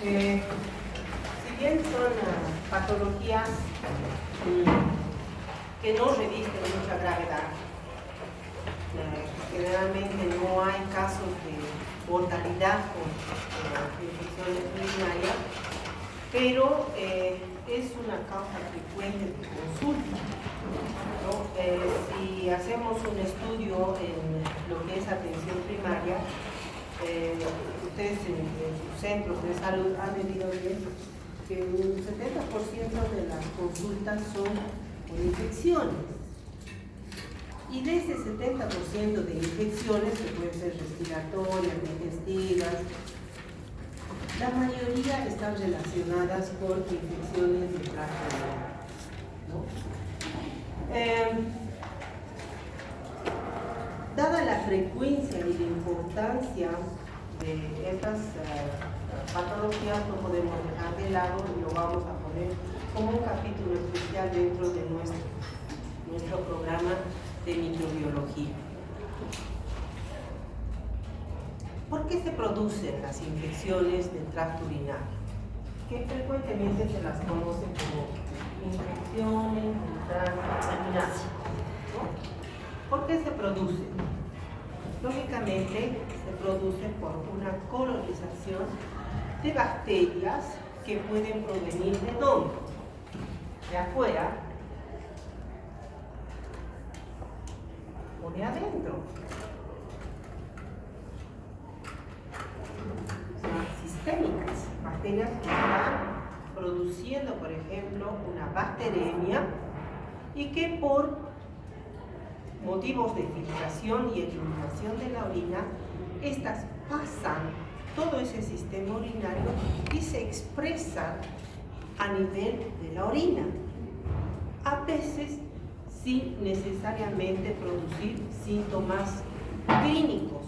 Si bien son patologías que no revisten mucha gravedad, generalmente no hay casos de mortalidad por infecciones urinarias, pero es una causa frecuente de consulta, ¿no? Si hacemos un estudio en lo que es atención primaria, ustedes en sus centros de salud han debido ver que un 70% de las consultas son por infecciones. Y de ese 70% de infecciones, que pueden ser respiratorias, digestivas, la mayoría están relacionadas con infecciones de tracto urinary, ¿no? Dada la frecuencia y la importancia de estas patologías, no podemos dejar de lado y lo vamos a poner como un capítulo especial dentro de nuestro programa de microbiología. ¿Por qué se producen las infecciones del tracto urinario? Que frecuentemente se las conoce como infecciones del tracto urinario, ¿no? ¿Por qué se producen? Lógicamente se producen por una colonización de bacterias que pueden provenir ¿de dónde? De afuera o de adentro. Son sistémicas, bacterias que están produciendo, por ejemplo, una bacteremia y que por motivos de filtración y eliminación de la orina, estas pasan todo ese sistema urinario y se expresan a nivel de la orina, a veces sin necesariamente producir síntomas clínicos,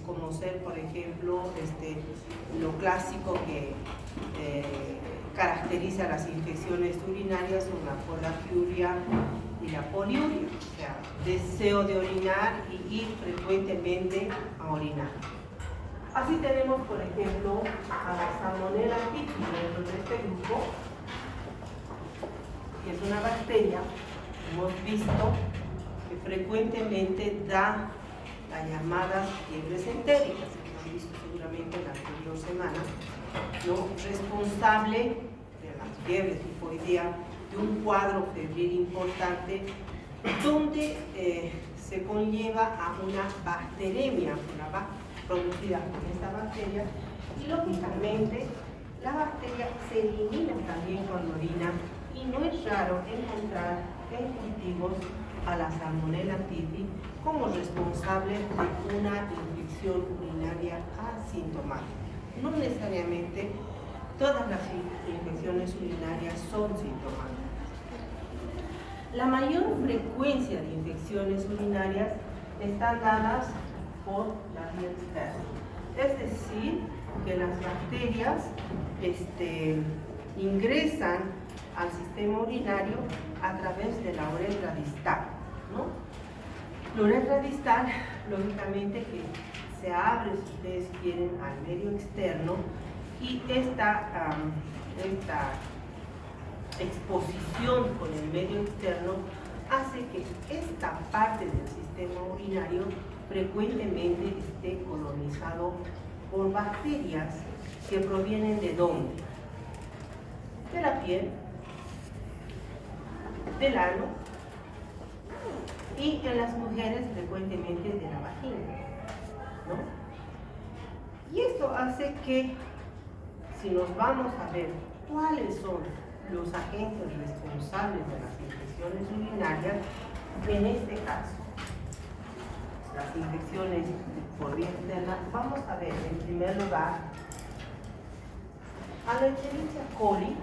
como ser, por ejemplo, lo clásico que caracteriza las infecciones urinarias son la poliuria y la poliuria, o sea, deseo de orinar y ir frecuentemente a orinar. Así tenemos, por ejemplo, a la Salmonella typhi dentro de este grupo, que es una bacteria, hemos visto que frecuentemente da las llamadas fiebres entéricas, que hemos visto seguramente en la anterior semana, ¿no? Responsable de las fiebres tifoidea, de un cuadro febril importante, donde se conlleva a una bacteremia producida por esta bacteria, y lógicamente la bacteria se elimina también con la orina, y no es raro encontrar en cultivos a la Salmonella typhi como responsable de una infección urinaria asintomática. No necesariamente todas las infecciones urinarias son sintomáticas. La mayor frecuencia de infecciones urinarias están dadas por la vía externa. Es decir, que las bacterias ingresan al sistema urinario a través de la uretra distal, ¿no? La uretra distal, lógicamente, que se abre, si ustedes quieren, al medio externo, y esta exposición con el medio externo hace que esta parte del sistema urinario frecuentemente esté colonizado por bacterias que provienen ¿de dónde? De la piel, del ano y en las mujeres frecuentemente de la vagina, ¿no? Y esto hace que, si nos vamos a ver cuáles son los agentes responsables de las infecciones urinarias, en este caso, las infecciones por vía externa, vamos a ver en primer lugar a la Escherichia coli.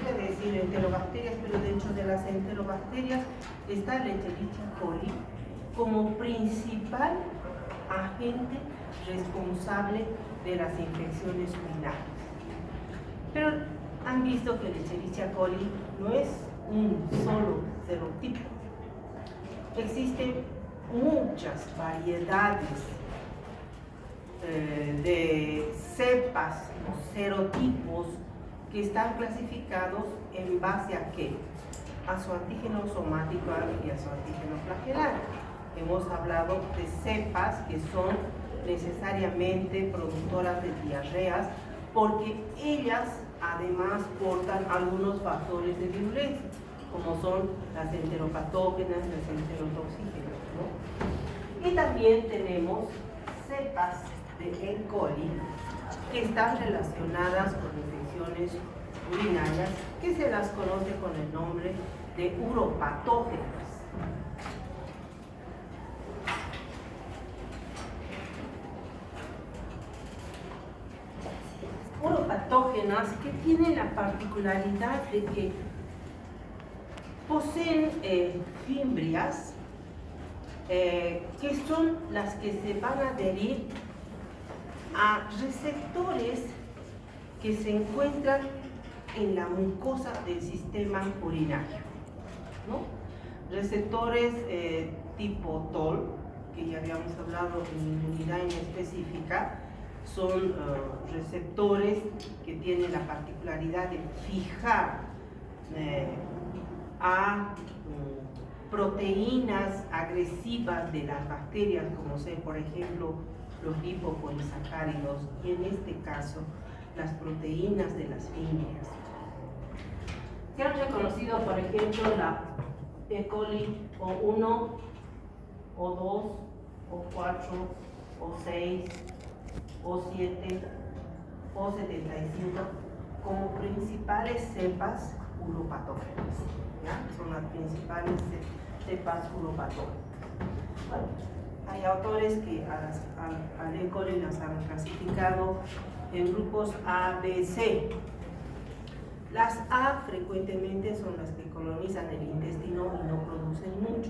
Quiere decir enterobacterias, pero dentro de las enterobacterias está la Escherichia coli como principal agente responsable de las infecciones urinarias. Pero han visto que la Escherichia coli no es un solo serotipo. Existen muchas variedades de cepas o serotipos que están clasificados en base a ¿qué? A su antígeno somático y a su antígeno flagelar. Hemos hablado de cepas que son necesariamente productoras de diarreas porque ellas además portan algunos factores de virulencia, como son las enteropatógenas, las enterotoxígenas, ¿no? Y también tenemos cepas de E. coli que están relacionadas con infecciones urinarias que se las conoce con el nombre de uropatógenas. Uropatógenas que tienen la particularidad de que poseen fimbrias que son las que se van a adherir a receptores que se encuentran en la mucosa del sistema urinario, ¿no? Receptores tipo TOL, que ya habíamos hablado en inmunidad específica, son receptores que tienen la particularidad de fijar a proteínas agresivas de las bacterias, como son, por ejemplo, los lipopolisacáridos y en este caso las proteínas de las fimbrias. Se han reconocido, por ejemplo, la E. coli O1, O2, O4, O6, O7, O75 como principales cepas uropatógenas. ¿Ya? Son las principales cepas uropatógenas. Bueno, hay autores que al E. coli las han clasificado en grupos A, B, C. Las A frecuentemente son las que colonizan el intestino y no producen mucho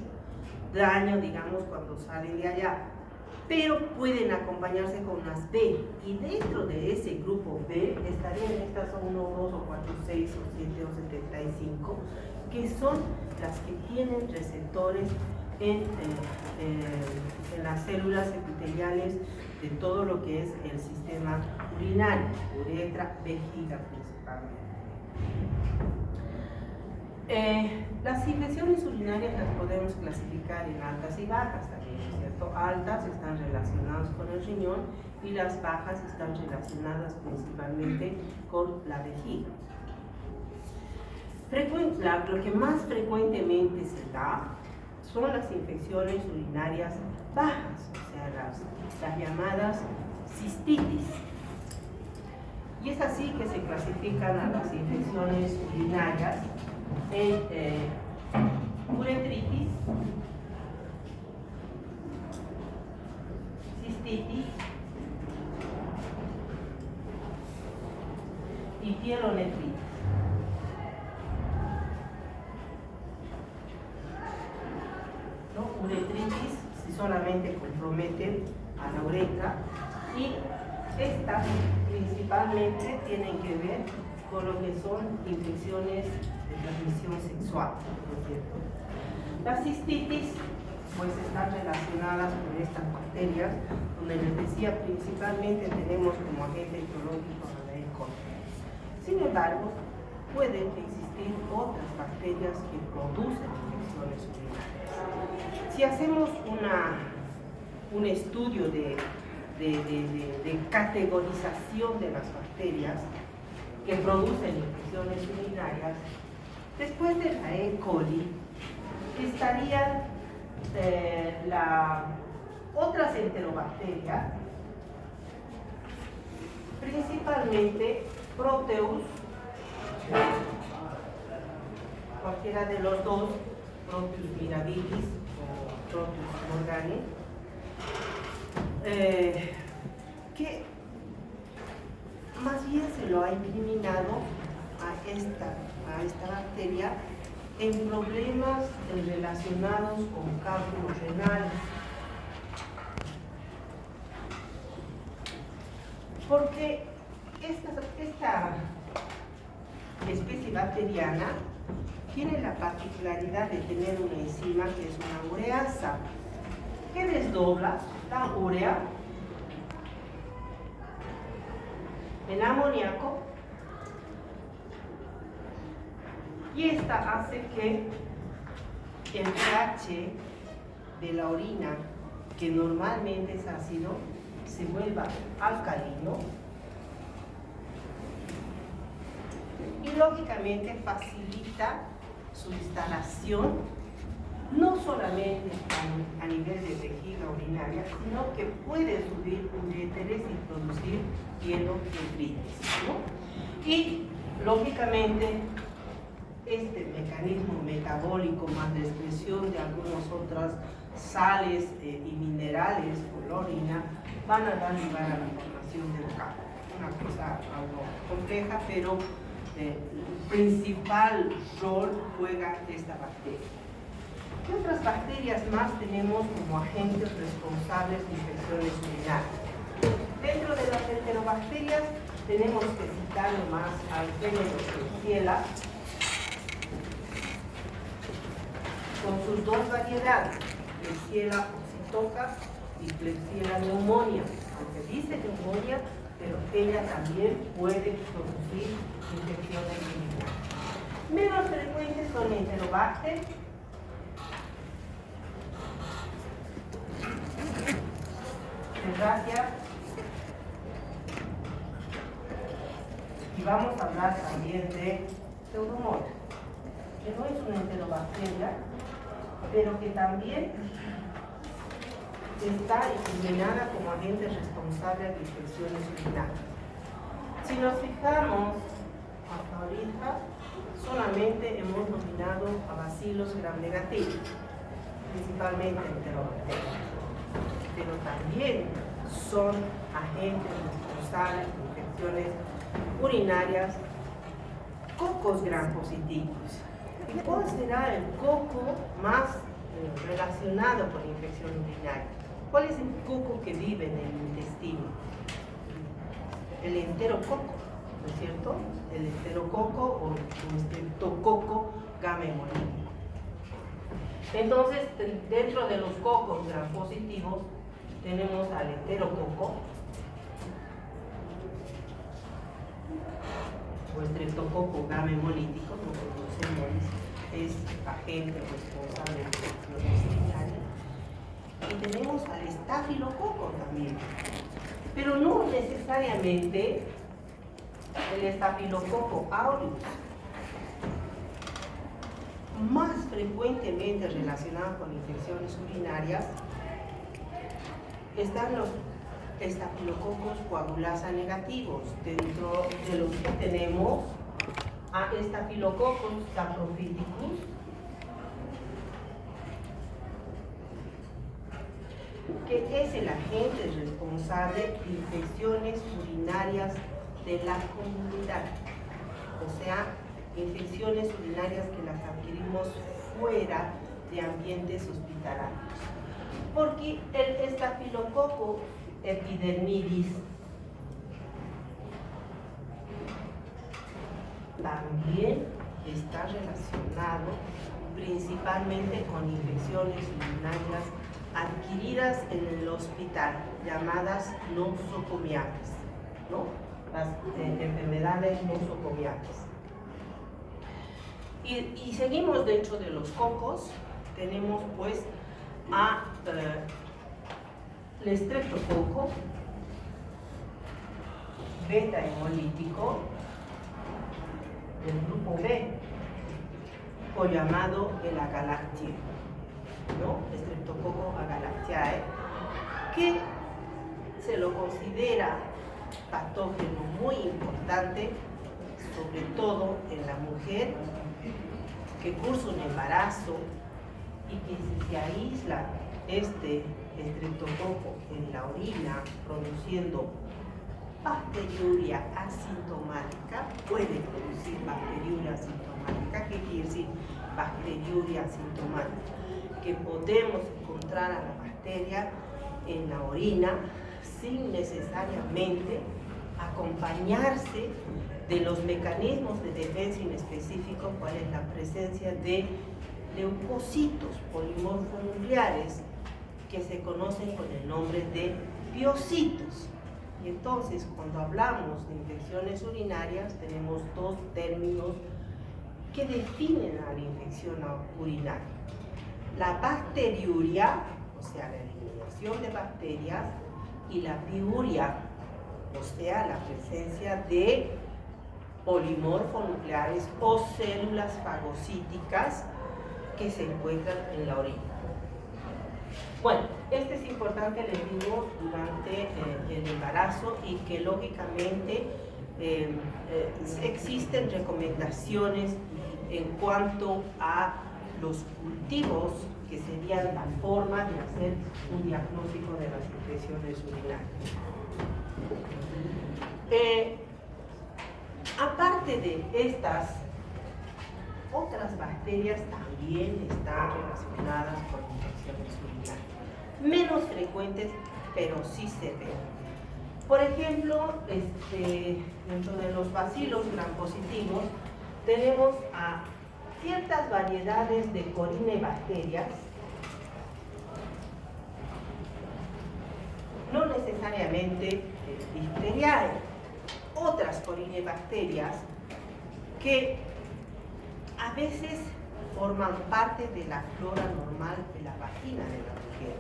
daño, digamos, cuando salen de allá, pero pueden acompañarse con las B, y dentro de ese grupo B estarían estas 1, 2, o 4, 6, o 7, o 75, que son las que tienen receptores en las células epiteliales de todo lo que es el sistema urinario, uretra, vejiga principalmente. Las infecciones urinarias las podemos clasificar en altas y bajas también, ¿no es cierto? Altas están relacionadas con el riñón y las bajas están relacionadas principalmente con la vejiga. Lo que más frecuentemente se da son las infecciones urinarias bajas, o sea, las llamadas cistitis. Y es así que se clasifican a las infecciones urinarias en uretritis, cistitis y pielonefritis. ¿No? Uretritis si solamente comprometen a la uretra, y estas principalmente tienen que ver con lo que son infecciones de transmisión sexual, ¿no es cierto? Las cistitis pues están relacionadas con estas bacterias, donde les decía principalmente tenemos como agente etiológico a la E. coli. Sin embargo, pueden existir otras bacterias que producen infecciones urinarias. Si hacemos un estudio de categorización de las bacterias que producen infecciones urinarias, después de la E. coli estarían otras enterobacterias, principalmente Proteus, cualquiera de los dos, Proteus mirabilis o Proteus morgani, que más bien se lo ha incriminado a esta bacteria en problemas relacionados con cálculos renales. Porque esta especie bacteriana tiene la particularidad de tener una enzima que es una ureasa, que desdobla la urea en amoníaco, y esta hace que el pH de la orina, que normalmente es ácido, se vuelva alcalino y lógicamente facilita su instalación no solamente a nivel de vejiga urinaria, sino que puede subir uréteres y producir pielonefritis, ¿no? Y lógicamente este mecanismo metabólico más la excreción de algunas otras sales y minerales por la orina van a dar lugar a la formación de bocados. Una cosa algo compleja, pero el principal rol juega esta bacteria. ¿Qué otras bacterias más tenemos como agentes responsables de infecciones urinarias? Dentro de las enterobacterias tenemos que citar nomás al género Klebsiella, con sus dos variedades, Klebsiella oxytoca y Klebsiella pneumonia. Aunque dice pneumonia, pero ella también puede producir infecciones urinarias. Menos frecuentes son Enterobacter, Serratia, y vamos a hablar también de Pseudomonas, que no es una enterobacteria, pero que también está examinada como agente responsable de infecciones urinarias. Si nos fijamos hasta ahorita, solamente hemos nominado a bacilos gram negativos, principalmente enterobacterias, pero también son agentes responsables de infecciones urinarias cocos gram positivos. ¿Y cuál será el coco más relacionado con infección urinaria? ¿Cuál es el coco que vive en el intestino? El enterococo, ¿no es cierto? El enterococo o Streptococcus gamma-hemolítico. Entonces, dentro de los cocos gram positivos tenemos al enterococo o Streptococcus gamma-hemolítico, no conocemos, es agente responsable de infecciones urinarias. Y tenemos al estafilococo también, pero no necesariamente el estafilococo aureus. Más frecuentemente relacionado con infecciones urinarias están los estafilococos coagulasa negativos. Dentro de los que tenemos a Staphylococcus saprophyticus, que es el agente responsable de infecciones urinarias de la comunidad, o sea, infecciones urinarias que las adquirimos fuera de ambientes hospitalarios. Porque el Staphylococcus epidermidis también está relacionado principalmente con infecciones urinarias adquiridas en el hospital, llamadas nosocomiales, ¿no? Las enfermedades nosocomiales. Y seguimos dentro de los cocos, tenemos pues a el estreptococo beta hemolítico del grupo B, o llamado el agalactio, ¿no? Streptococcus agalactiae, que se lo considera patógeno muy importante, sobre todo en la mujer que cursa un embarazo, y que si se aísla este estreptococo en la orina produciendo bacteriuria asintomática, puede producir bacteriuria asintomática. ¿Qué quiere decir bacteriuria asintomática? Que podemos encontrar a la bacteria en la orina sin necesariamente acompañarse de los mecanismos de defensa inespecíficos, cual es la presencia de leucocitos polimorfonucleares que se conocen con el nombre de piocitos. Y entonces, cuando hablamos de infecciones urinarias, tenemos dos términos que definen a la infección urinaria. La bacteriuria, o sea, la eliminación de bacterias, y la piuria, o sea, la presencia de polimorfonucleares o células fagocíticas que se encuentran en la orina. Bueno, este es importante, les digo, durante el embarazo, y que lógicamente existen recomendaciones en cuanto a los cultivos, que serían la forma de hacer un diagnóstico de las infecciones urinarias. Aparte de estas, otras bacterias también están relacionadas con infecciones urinarias. Menos frecuentes, pero sí se ven. Por ejemplo, dentro de los bacilos grampositivos tenemos a ciertas variedades de corinebacterias, no necesariamente Listeria, otras corinebacterias que a veces forman parte de la flora normal de la vagina de la mujer.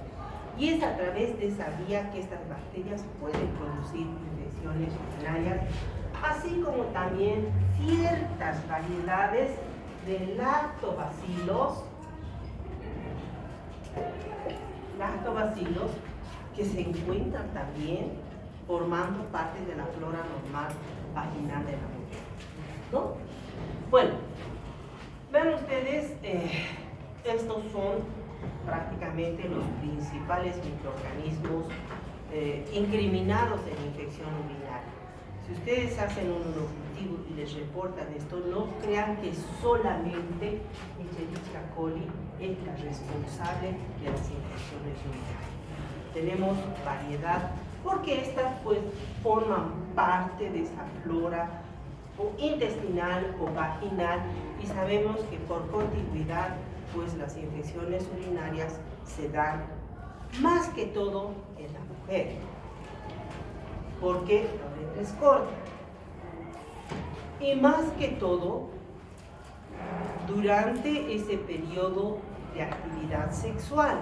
Y es a través de esa vía que estas bacterias pueden producir infecciones urinarias, así como también ciertas variedades de lactobacilos que se encuentran también formando parte de la flora normal vaginal de la mujer, ¿no? Bueno, vean ustedes, estos son prácticamente los principales microorganismos incriminados en infección urinaria. Si ustedes hacen un cultivo y les reportan esto, no crean que solamente Escherichia coli es la responsable de las infecciones urinarias. Tenemos variedad, porque estas pues forman parte de esa flora o intestinal o vaginal, y sabemos que por continuidad pues las infecciones urinarias se dan más que todo en la mujer, porque la uretra es corta, y más que todo durante ese periodo de actividad sexual,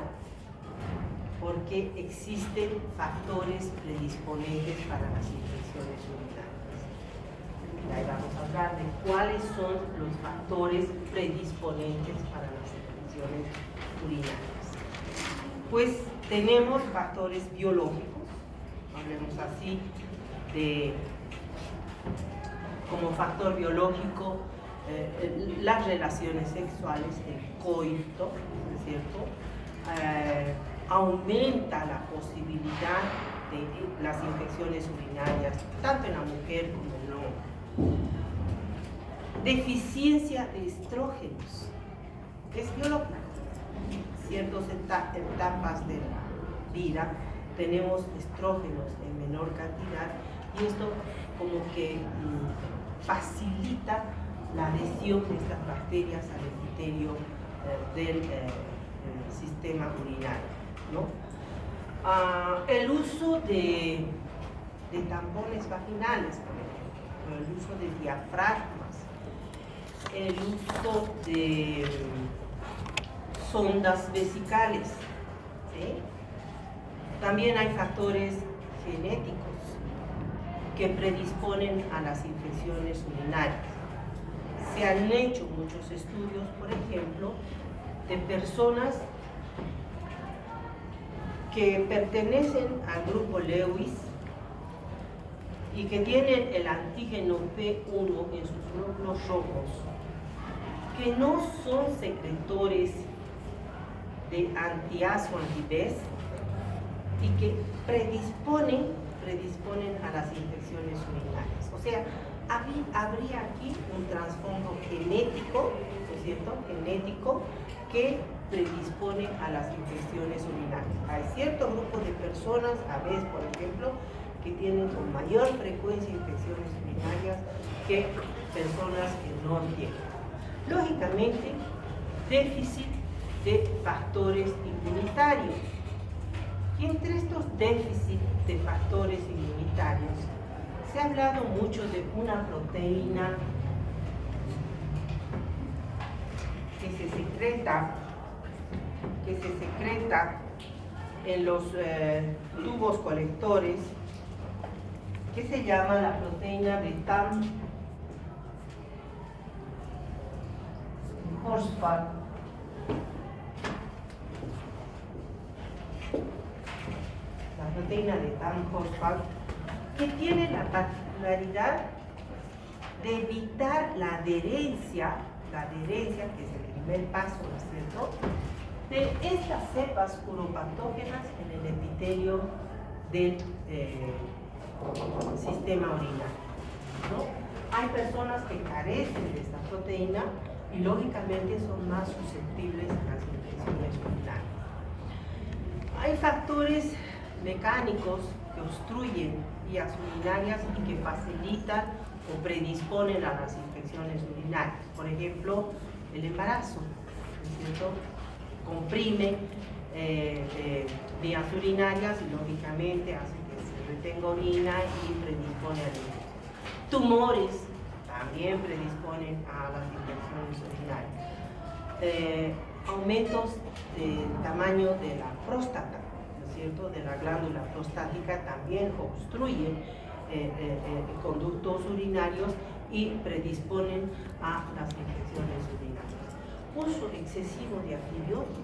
porque existen factores predisponentes para las infecciones urinarias. Y ahí vamos a hablar de cuáles son los factores predisponentes para las infecciones urinarias. Pues tenemos factores biológicos, hablemos así como factor biológico, las relaciones sexuales, el coito, ¿no es cierto? Aumenta la posibilidad de las infecciones urinarias, tanto en la mujer como en el hombre. Deficiencia de estrógenos, es biológico. Ciertas etapas de la vida tenemos estrógenos en menor cantidad, y esto como que facilita la adhesión de estas bacterias al epitelio del sistema urinario, ¿no? El uso de tampones vaginales, por ejemplo, el uso de diafragmas, el uso de sondas vesicales, ¿sí? También hay factores genéticos que predisponen a las infecciones urinarias. Se han hecho muchos estudios, por ejemplo, de personas que pertenecen al grupo Lewis y que tienen el antígeno P1 en sus glóbulos rojos, que no son secretores de anti-AS o anti-BES, y que predisponen a las infecciones urinarias. O sea, habría aquí un trasfondo genético, ¿no es cierto?, genético, que predispone a las infecciones urinarias. Hay cierto grupo de personas, a veces, por ejemplo, que tienen con mayor frecuencia infecciones urinarias que personas que no tienen. Lógicamente, déficit de factores inmunitarios. Y entre estos déficits de factores inmunitarios, se ha hablado mucho de una proteína que se secreta en los tubos colectores, que se llama la proteína de Tan-Horsfall. La proteína de Tan-Horsfall, que tiene la particularidad de evitar la adherencia, que es el primer paso, ¿no es cierto?, de estas cepas uropatógenas en el epitelio del sistema urinario, ¿no? Hay personas que carecen de esta proteína y lógicamente son más susceptibles a las infecciones urinarias. Hay factores mecánicos que obstruyen vías urinarias y que facilitan o predisponen a las infecciones urinarias. Por ejemplo, el embarazo, ¿no es cierto?, comprime vías urinarias y lógicamente hace que se retenga orina y predispone a la infección. Tumores también predisponen a las infecciones urinarias. Aumentos del tamaño de la próstata, ¿no es cierto?, de la glándula prostática, también obstruyen conductos urinarios y predisponen a las infecciones urinarias. Uso excesivo de antibióticos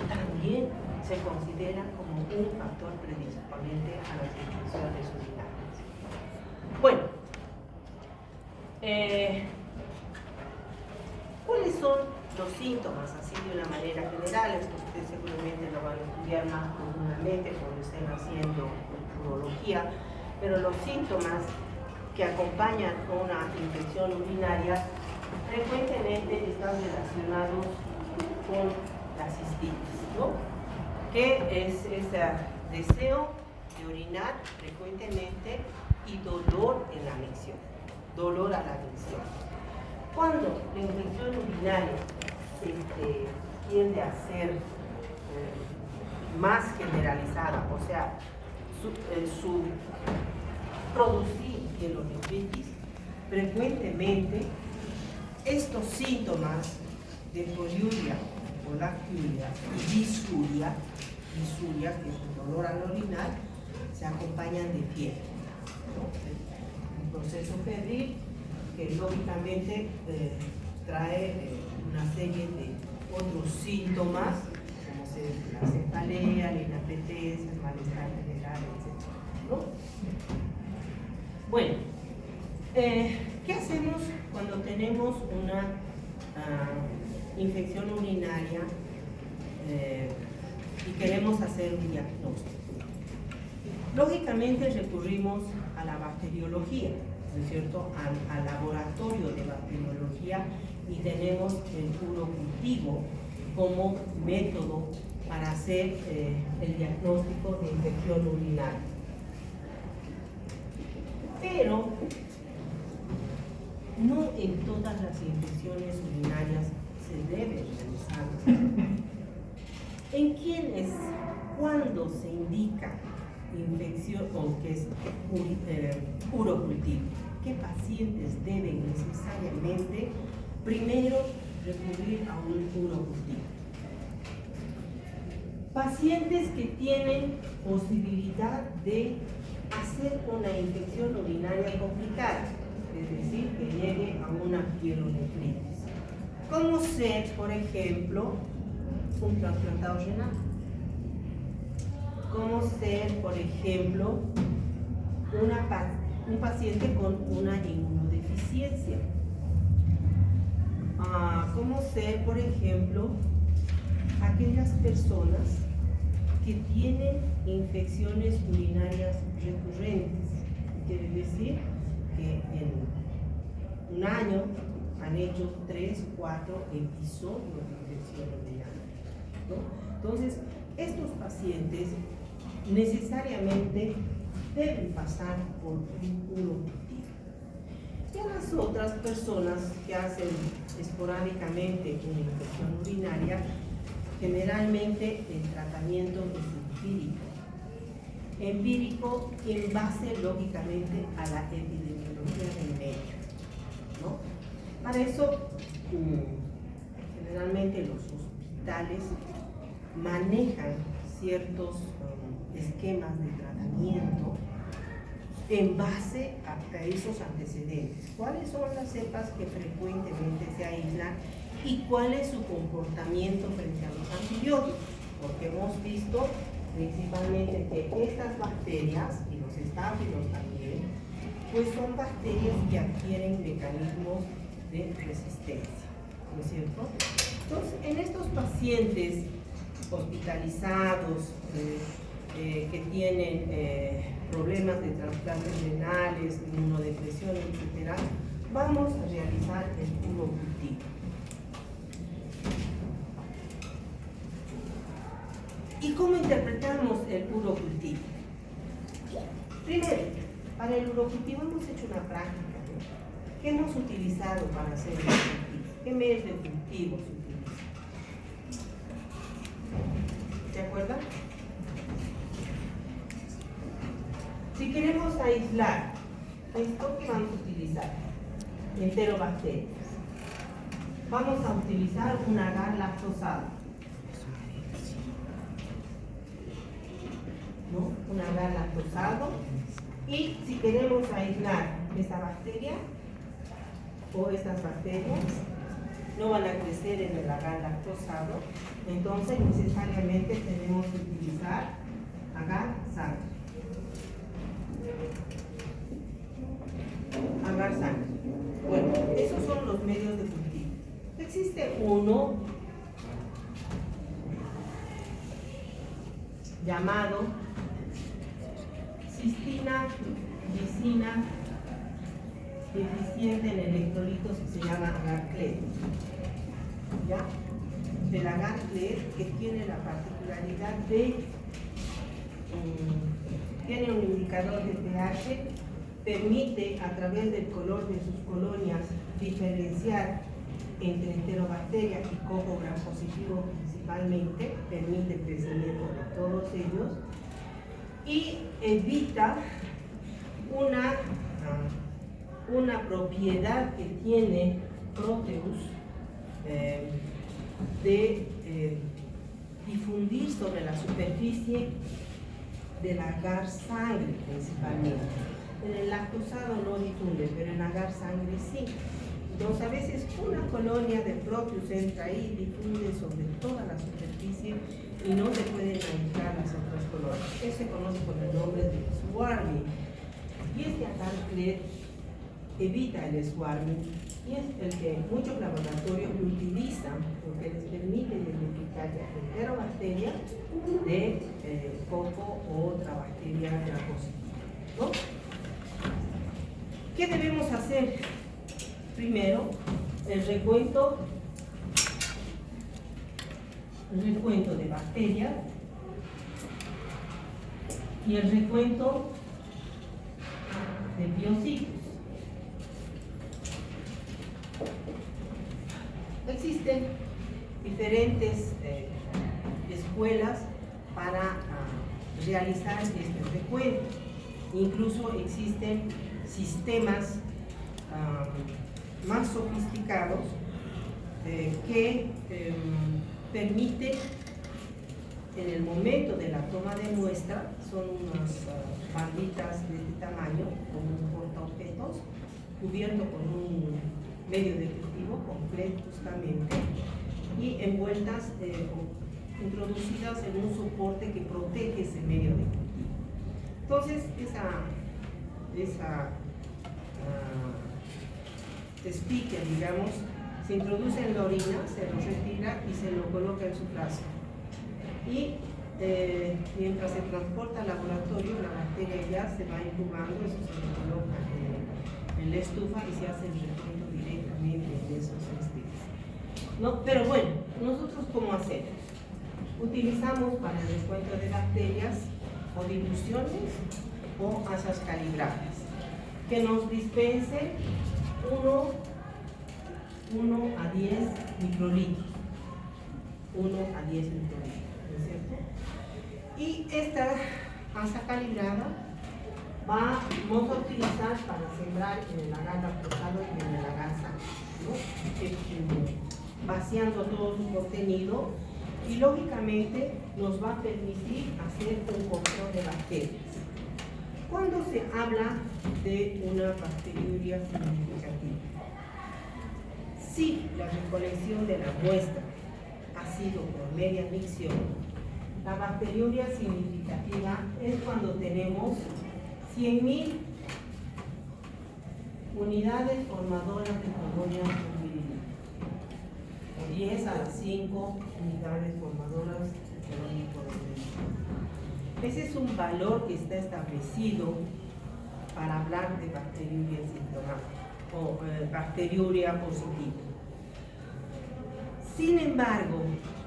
también se considera como un factor predisponente a las infecciones urinarias. Bueno, ¿cuáles son los síntomas, así de una manera general? Esto ustedes seguramente lo van a estudiar más profundamente cuando estén haciendo urología, pero los síntomas que acompañan una infección urinaria frecuentemente están relacionados con la cistitis, ¿no?, que es ese deseo de orinar frecuentemente y dolor en la micción, dolor a la micción. Cuando la infección urinaria tiende a ser más generalizada, o sea, su producir pielonefritis, frecuentemente estos síntomas de poliuria o lacturia y disuria, que es el dolor al orinar, se acompañan de fiebre, ¿no? Un proceso febril que lógicamente trae una serie de otros síntomas, como la cefalea, la inapetencia, el malestar general, etc., ¿no? Bueno, ¿qué hacemos cuando tenemos una infección urinaria y queremos hacer un diagnóstico? Lógicamente recurrimos a la bacteriología, ¿no es cierto?, al laboratorio de bacteriología, y tenemos el urocultivo como método para hacer el diagnóstico de infección urinaria. Pero no en todas las infecciones urinarias se debe realizar. ¿En quiénes, cuándo se indica infección o que es urocultivo? ¿Qué pacientes deben necesariamente primero recurrir a un urocultivo? Pacientes que tienen posibilidad de hacer una infección urinaria complicada, es decir, que llegue a una pielonefritis, como ser, por ejemplo, un trasplantado renal, como ser, por ejemplo, un paciente con una inmunodeficiencia, como ser, por ejemplo, aquellas personas que tienen infecciones urinarias recurrentes. Quiere decir que en un año han hecho 3 o 4 episodios de infección urinaria, ¿no? Entonces, estos pacientes necesariamente deben pasar por un urocultivo. Y a las otras personas que hacen esporádicamente una infección urinaria, generalmente el tratamiento es empírico, empírico en base, lógicamente, a la epidemiología del medio, ¿no? Para eso, generalmente los hospitales manejan ciertos esquemas de tratamiento en base a esos antecedentes. ¿Cuáles son las cepas que frecuentemente se aíslan y cuál es su comportamiento frente a los antibióticos? Porque hemos visto principalmente que estas bacterias, y los estáfilos también, pues son bacterias que adquieren mecanismos de resistencia, ¿no es cierto? Entonces, en estos pacientes hospitalizados que tienen problemas de trasplantes renales, inmunodepresión, etc., vamos a realizar el urocultivo. ¿Y cómo interpretamos el urocultivo? Primero, para el urocultivo hemos hecho una práctica, ¿no? ¿Qué hemos utilizado para hacer el urocultivo? ¿Qué medios de cultivo se utilizan? ¿Se acuerdan? Si queremos aislar esto, ¿qué vamos a utilizar? Enterobacterias. Vamos a utilizar un agar lactosado, ¿no? Un agar lactosado. Y si queremos aislar esta bacteria o estas bacterias, no van a crecer en el agar lactosado, entonces necesariamente tenemos que utilizar agar sangre. Agar sangre. Bueno, esos son los medios de cultivo. Existe uno llamado cistina, lisina, deficiente en electrolitos, que se llama agar-clet. ¿Ya? El agar-clet, que tiene la particularidad de tiene un indicador de pH, permite a través del color de sus colonias diferenciar entre enterobacteria y coco gram positivo principalmente, permite el crecimiento de todos ellos y evita una propiedad que tiene Proteus de difundir sobre la superficie del agar sangre principalmente. En el lactosado no difunde, pero en agar sangre sí. Entonces a veces una colonia de Proteus entra ahí y difunde sobre toda la superficie y no se pueden aislar las otras colonias. Eso se conoce por el nombre de swarming. Y este agar-clet evita el swarming y es el que muchos laboratorios lo utilizan porque les permite identificar la enterobacteria de coco o otra bacteria gram positiva, ¿no? ¿Qué debemos hacer? Primero, el recuento de bacterias y el recuento de biocitos. Existen diferentes escuelas para realizar este recuento. Incluso existen sistemas más sofisticados que permiten en el momento de la toma de muestra, son unas banditas de este tamaño, con un portaobjetos, cubierto con un medio de cultivo completo justamente, y envueltas, introducidas en un soporte que protege ese medio de cultivo. Entonces, esa speaker, digamos, se introduce en la orina, se lo retira y se lo coloca en su frasco. Y mientras se transporta al laboratorio, la bacteria ya se va incubando, eso se lo coloca en la estufa y se hace el recuento directamente en esos estilos, ¿no? Pero bueno, nosotros ¿cómo hacemos? Utilizamos para el recuento de bacterias o diluciones o asas calibradas que nos dispensen 1 a 10 microlitros. 1 a 10 microlitros, ¿no es cierto? Y esta masa calibrada, vamos a utilizar para sembrar en el agar reforzado y en el agar sano, ¿no? Vaciando todo su contenido y lógicamente nos va a permitir hacer un control de bacterias. Cuando se habla de una bacteriuria significativa, si la recolección de la muestra ha sido por media micción, la bacteriuria significativa es cuando tenemos 100.000 unidades formadoras de colonias por mililitro, o 10 a las 5 unidades formadoras de colonias por mililitro. Ese es un valor que está establecido para hablar de bacteriuria sintomática o bacteriuria positiva. Sin embargo,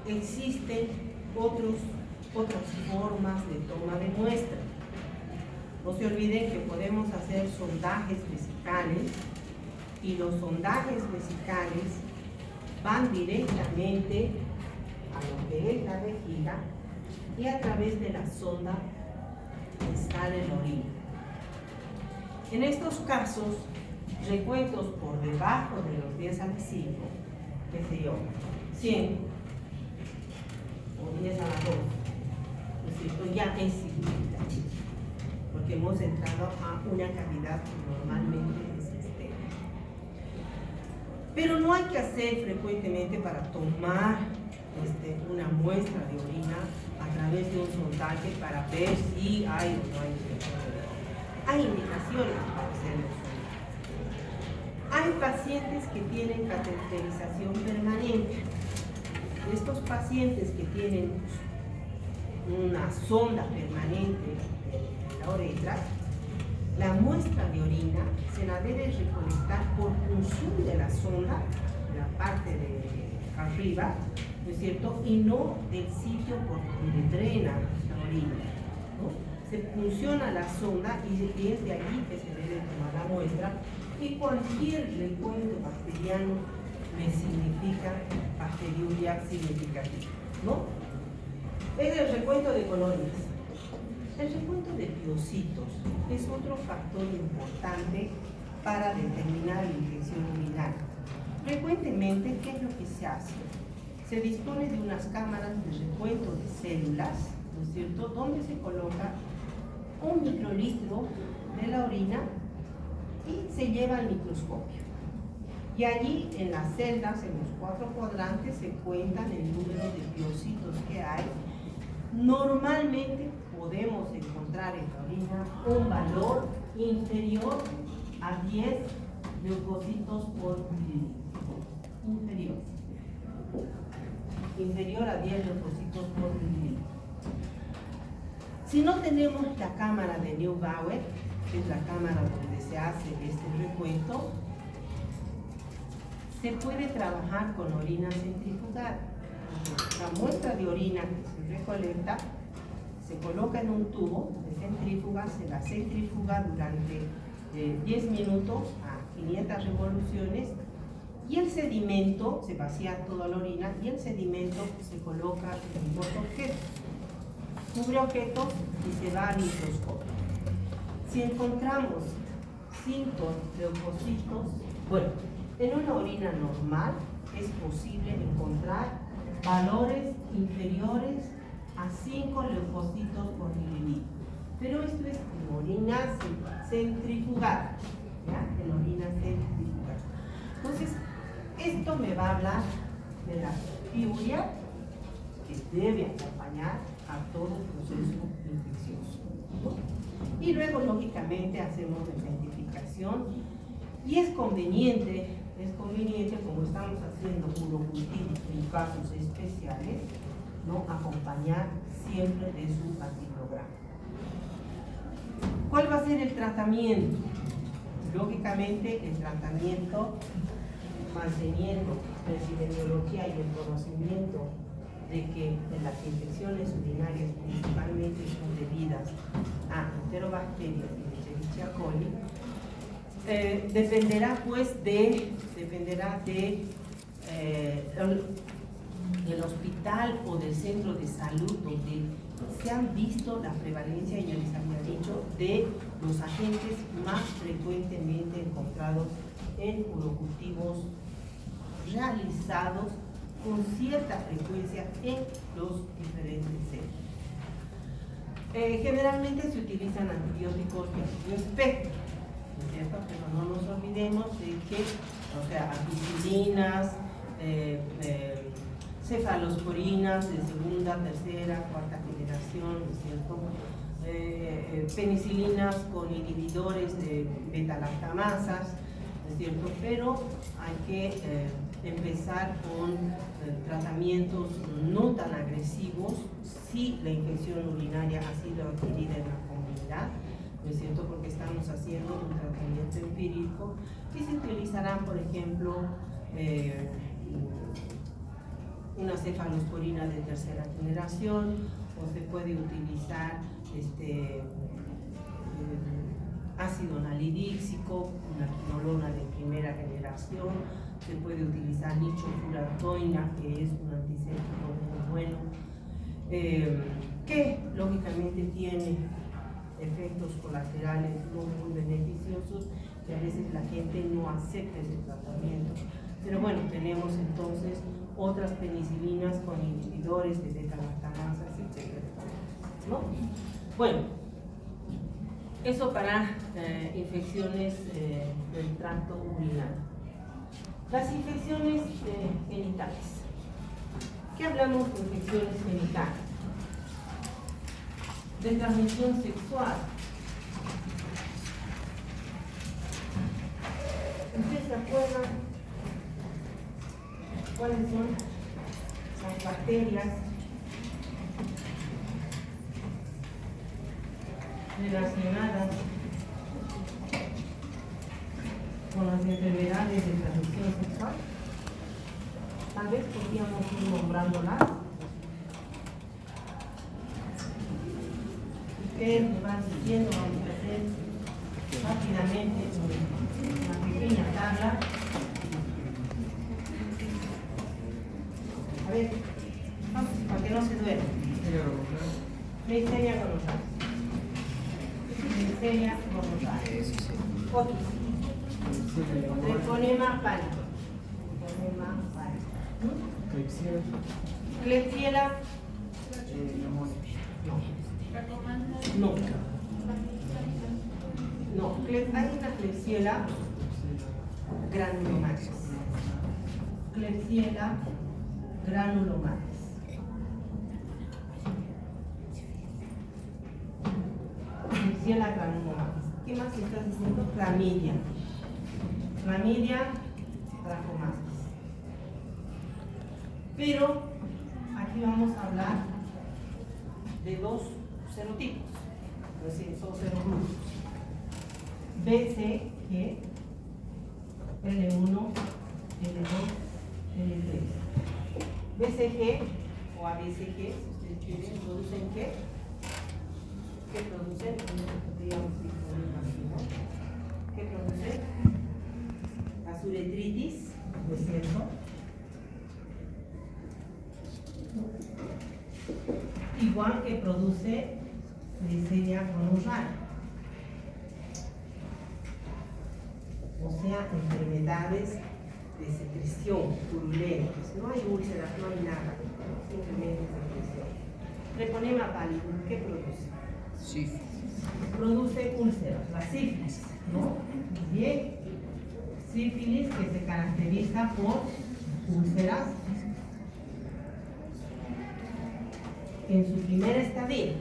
existen otras formas de toma de muestra. No se olviden que podemos hacer sondajes vesicales y los sondajes vesicales van directamente a lo que es la vejiga y a través de la sonda sale la orina. En estos casos, recuentos por debajo de los 10 a las 5, qué sé yo, 100 o 10 a las 2, ¿no es cierto? Ya es significativo, porque hemos entrado a una cavidad que normalmente es externa. Pero no hay que hacer frecuentemente para tomar una muestra de orina a través de un sondaje para ver si hay o no hay infección. Hay indicaciones para hacerlo. Hay pacientes que tienen cateterización permanente. Estos pacientes que tienen una sonda permanente en la uretra, la muestra de orina se la debe recolectar por punción de la sonda, de la parte de arriba, ¿no es cierto? Y no del sitio por donde drena la orina, ¿no? Se funciona la sonda y es de allí que se debe tomar la muestra, y cualquier recuento bacteriano me significa bacteriuria significativa, ¿no? Es el recuento de colonias. El recuento de piocitos es otro factor importante para determinar la infección urinaria. Frecuentemente, ¿qué es lo que se hace? Se dispone de unas cámaras de recuento de células, ¿no es cierto?, donde se coloca un microlitro de la orina y se lleva al microscopio. Y allí en las celdas, en los 4 cuadrantes, se cuentan el número de piocitos que hay. Normalmente podemos encontrar en la orina un valor inferior a 10 leucocitos por mililitro. Inferior a 10 leucocitos por mililitro. Si no tenemos la cámara de Neubauer, que es la cámara donde se hace este recuento, se puede trabajar con orina centrifugada. La muestra de orina que se recolecta se coloca en un tubo de centrífuga, se la centrifuga durante 10 minutos a 500 revoluciones y el sedimento, se vacía toda la orina y el sedimento se coloca en un portaobjetos. Cubre objetos y se va al microscopio. Si encontramos 5 leucocitos, bueno, en una orina normal es posible encontrar valores inferiores a 5 leucocitos por mililitro. Pero esto es en orina centrifugada, ¿ya? En orina centrifugada. Entonces, esto me va a hablar de la piuria que debe acompañar a todo proceso infeccioso, ¿no? Y luego, lógicamente, hacemos la identificación y es conveniente, como estamos haciendo urocultivo en casos especiales, ¿no?, acompañar siempre de su antigrama. ¿Cuál va a ser el tratamiento? Lógicamente, el tratamiento manteniendo la epidemiología y el conocimiento de que las infecciones urinarias principalmente son debidas a enterobacterias y Escherichia coli, dependerá del hospital o del centro de salud donde se han visto la prevalencia, yo les había dicho, de los agentes más frecuentemente encontrados en urocultivos realizados con cierta frecuencia en los diferentes seres. Generalmente se utilizan antibióticos de amplio espectro, ¿no es cierto? Pero no nos olvidemos de que, o sea, ampicilinas, cefalosporinas de segunda, tercera, cuarta generación, ¿no es cierto? Penicilinas con inhibidores de beta-lactamasas, ¿no es cierto? Pero hay que empezar con tratamientos no tan agresivos si la infección urinaria ha sido adquirida en la comunidad, ¿no es cierto? Porque estamos haciendo un tratamiento empírico y se utilizarán, por ejemplo, una cefalosporina de tercera generación, o se puede utilizar ácido nalidíxico, una quinolona de primera generación, se puede utilizar nitrofurantoína, que es un antiséptico muy bueno, que lógicamente tiene efectos colaterales no muy beneficiosos, que a veces la gente no acepta ese tratamiento. Pero bueno, tenemos entonces otras penicilinas con inhibidores de beta-lactamasas, etc., ¿no? Bueno, eso para infecciones del tracto urinario. Las infecciones genitales. ¿Qué hablamos de infecciones genitales? De transmisión sexual. ¿Ustedes se acuerdan cuáles son las bacterias relacionadas con las enfermedades de transmisión sexual? Tal vez podríamos ir nombrándolas. Ustedes me van diciendo, vamos a hacer rápidamente una pequeña tabla. A ver, vamos, para que no se duerma. Neisseria gonorrhoeae. Neisseria gonorrhoeae. Otis. Treponema pallidum. Treponema pallidum. Klebsiella. No. No, hay una Klebsiella granulomatis. Klebsiella granulomatis. Klebsiella granulomatis. ¿Qué más estás diciendo? Clamidia. Clamidia trachomatis. Pero aquí vamos a hablar de dos serotipos, es decir, son serogrupos. BCG, L1, L2, L3. BCG o ABCG, si ustedes quieren, ¿producen qué? ¿Qué producen? ¿Qué producen? Las uretritis, ¿no es cierto? Igual que produce Neisseria gonorrhoeae, o sea, enfermedades de secreción purulentas. No hay úlceras, no hay nada, simplemente secreción. Treponema pallidum, ¿qué produce? Sífilis. Produce úlceras, la sífilis, ¿no? Bien, sífilis que se caracteriza por úlceras en su primera estadio.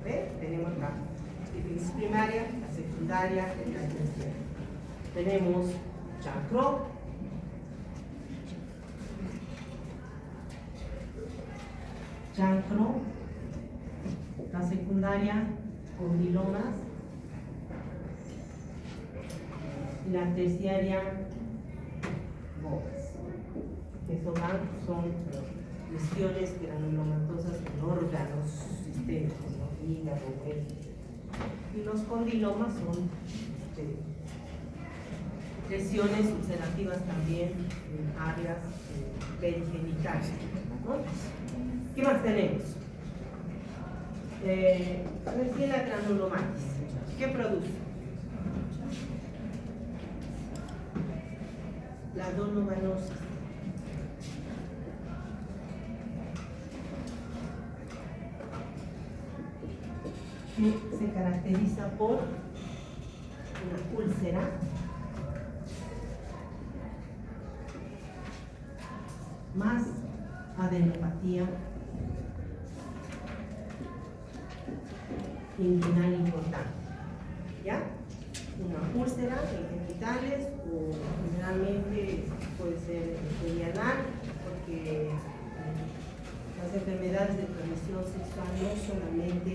¿Ves? Tenemos la sífilis primaria, la secundaria y la terciaria. Tenemos chancro, la secundaria condilomas y la terciaria bogas. Que son lesiones granulomatosas en órganos sistémicos, ¿no? Hígado, hueso. Y los condilomas son lesiones ulcerativas también en áreas perigenitales, ¿no? ¿Qué más tenemos? Yersinia granulomatis. ¿Qué produce? La dolomanosis. Que se caracteriza por una úlcera más adenopatía inguinal importante, ¿ya? Una úlcera en genitales o generalmente puede ser perianal, porque las enfermedades de transmisión sexual no solamente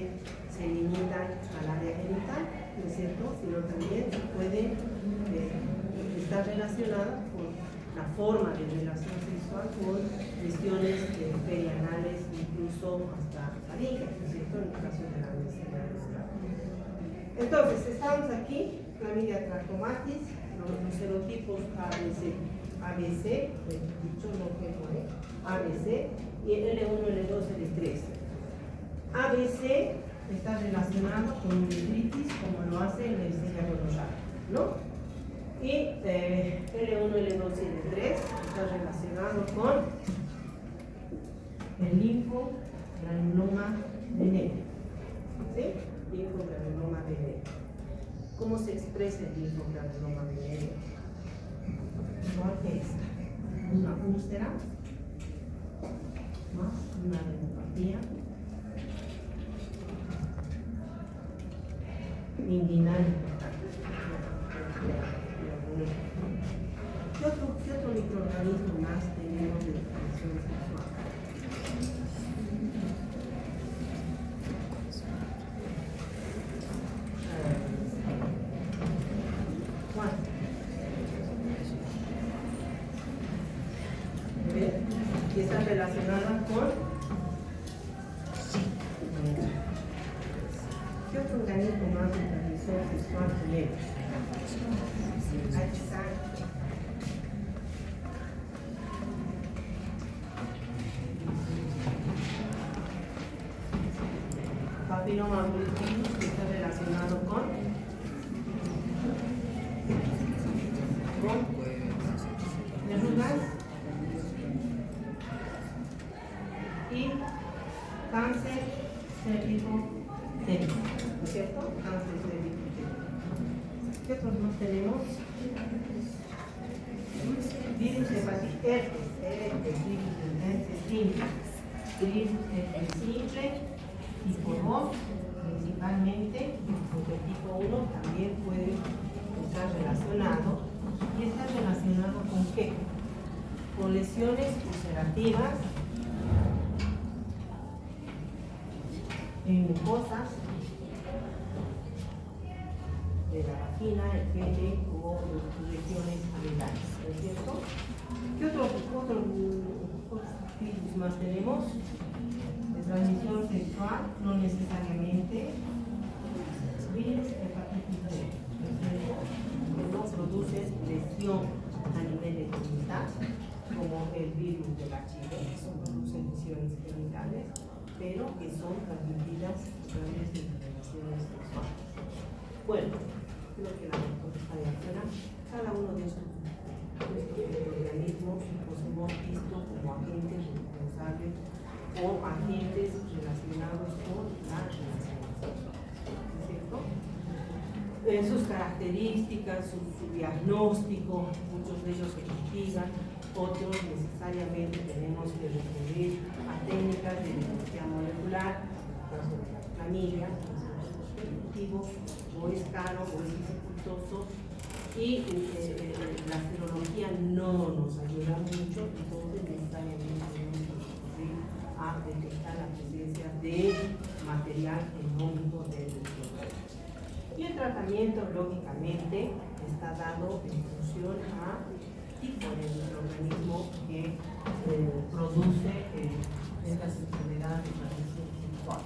se limitan al área genital, ¿no es cierto?, sino también pueden estar relacionadas con la forma de relación sexual con lesiones perianales, incluso hasta faringe, ¿no es cierto?, en el caso de la medicina menstrual. Entonces, estamos aquí, Clamidia trachomatis, los serotipos ABC, dicho no que pone, ABC, y L1, L2, L3. ABC está relacionado con uretritis, como lo hace el Yersinia gonorrhoeae, ¿no? Y L1, L2 y L3 está relacionado con el linfogranuloma venéreo, ¿sí? Linfogranuloma venéreo. ¿Cómo se expresa el linfogranuloma venéreo? Igual que esta, una úlcera más una adenopatía inguinal importante. ¿Qué otro microorganismo más tenemos de transmisión sexual? ¿Cuál? ¿Ven? Y está relacionada con... ¿Qué otro organismo más de transmisión sexual tenemos? Ahí está. Papiloma virus, que está relacionado con verrugas y cáncer cérvico térmico, ¿no es cierto? Cáncer cérvico térmico. ¿Qué otros más tenemos? Virus hepatitis, virus simple, tipo 2, principalmente, porque el tipo 1 también puede estar relacionado. ¿Y está relacionado con qué? Con lesiones ulcerativas en mucosas de la vagina, el pene o regiones amenazas, ¿no es cierto? ¿Qué otro virus más tenemos? De transmisión sexual, no necesariamente virus hepatitis B, ¿no es cierto? Que no producen lesión a nivel de genital, como el virus de la HIV, que producen lesiones genitales, pero que son transmitidas a través de relaciones sexuales. Bueno, creo que la respuesta de afuera, cada uno de estos organismos los hemos visto como agentes responsables o agentes relacionados con la relación sexual, ¿no es cierto? Sus características, su diagnóstico, muchos de ellos se investigan, otros necesariamente tenemos que recurrir a técnicas de biología molecular, en el caso de la clamidia, o es caro o es dificultoso, y la serología no nos ayuda mucho, entonces necesariamente tenemos que recurrir a detectar la presencia de material genómico del riñón. Y el tratamiento, lógicamente, está dado en función a tipo de microorganismo que produce estas enfermedades de transmisión sexual.